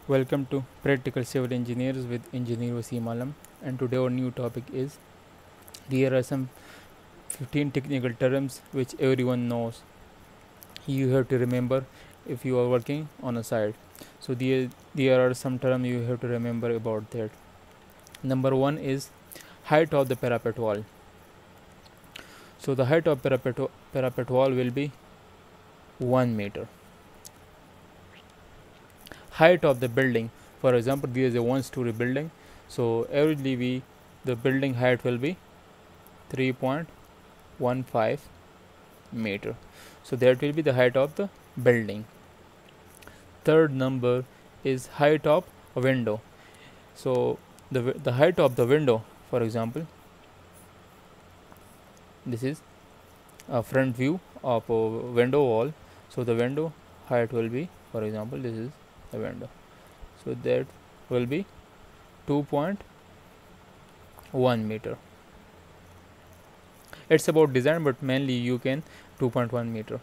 Welcome to Practical Civil Engineers with Engineer Wasim Alam, and today our new topic is there are some 15 technical terms which everyone knows. You have to remember if you are working on a site. So there are some terms you have to remember about that. Number one is height of the parapet wall. So the height of parapet wall will be 1 meter. Height of the building, for example, there is a one-story building, so averagely the building height will be 3.15 meter. So that will be the height of the building. Third number is height of a window. So the height of the window, for example, this is a front view of a window wall. So the window height will be, for example, this is the window, so that will be 2.1 meter. It's about design, but mainly you can 2.1 meter.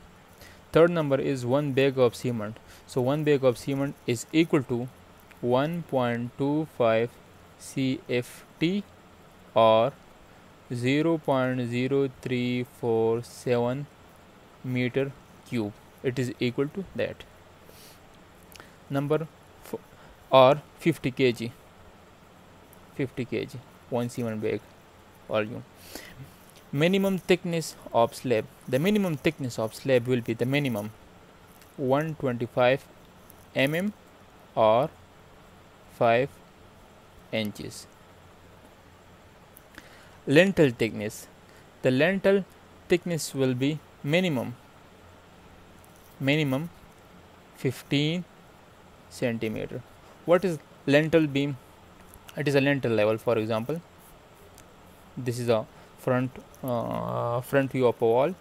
Third number is 1 bag of cement. So 1 bag of cement is equal to 1.25 CFT or 0.0347 meter cube. It is equal to that. Number or 50 kg, 1 cement bag volume. Minimum thickness of slab. The minimum thickness of slab will be the minimum 125 mm or 5 inches. Lintel thickness. The lintel thickness will be minimum 15 centimeter. What is lintel beam? It is a lintel level. For example, this is a front view of a wall,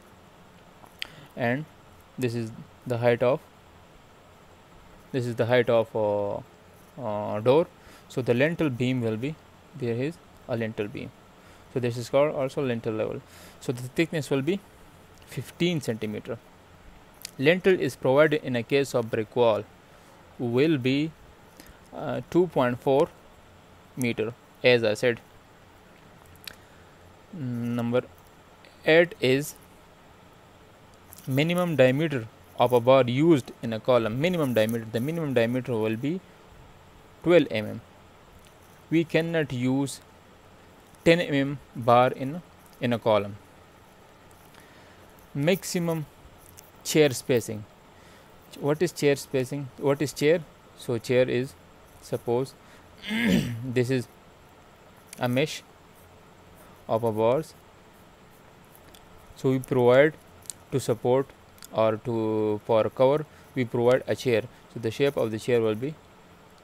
and this is the height of door. So the lintel beam will be, there is a lintel beam, so this is called also lintel level. So the thickness will be 15 centimeter. Lintel is provided in a case of brick wall will be 2.4 meter, as I said. Number 8 is minimum diameter of a bar used in a column. Minimum diameter. The minimum diameter will be 12 mm. We cannot use 10 mm bar in a column. Maximum chair spacing. What is chair spacing? What is chair? So chair is, suppose this is a mesh of a bars. So we provide to support or to for cover, we provide a chair. So the shape of the chair will be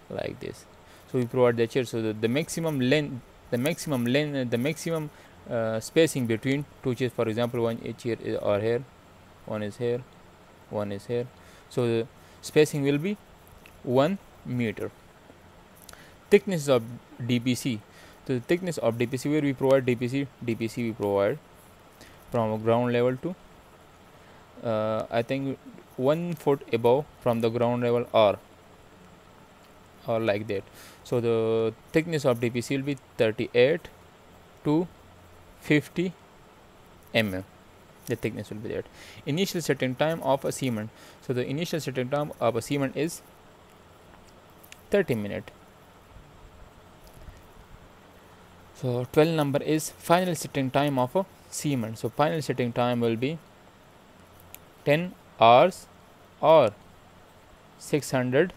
like this. So we provide the chair. So the maximum length, the maximum spacing between two chairs. For example, one chair is or here, one is here, one is here. So the spacing will be 1 meter. Thickness of DPC. So the thickness of DPC, where we provide DPC we provide from ground level to I think 1 foot above from the ground level, or like that. So the thickness of DPC will be 38 to 50 mm. The thickness will be that. Initial setting time of a cement. So the initial setting time of a cement is 30 minutes. So 12 number is final setting time of a cement. So final setting time will be 10 hours or 600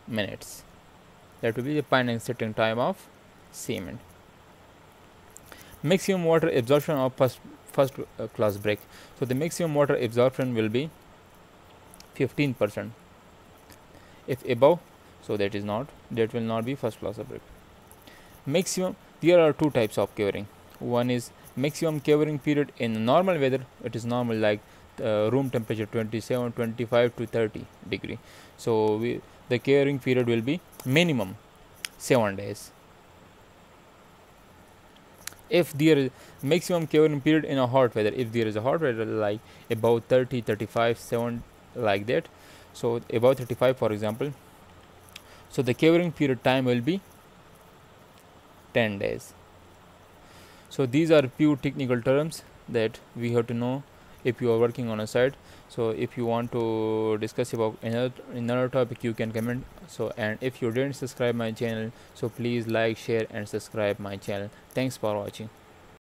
minutes. That will be the final setting time of cement. Maximum water absorption of first class brick. So the maximum water absorption will be 15%. If above, so that will not be first class brick. Maximum, there are two types of covering. One is maximum covering period in normal weather. It is normal, like room temperature 27, 25 to 30 degree. So the covering period will be minimum 7 days. If there is maximum covering period in a hot weather, if there is a hot weather like above 30, 35, 7 like that, so above 35 for example, So the curing period time will be 10 days. So these are few technical terms that we have to know if you are working on a site. So if you want to discuss about another topic, you can comment. So, and if you didn't subscribe my channel, so please like, share and subscribe my channel. Thanks for watching.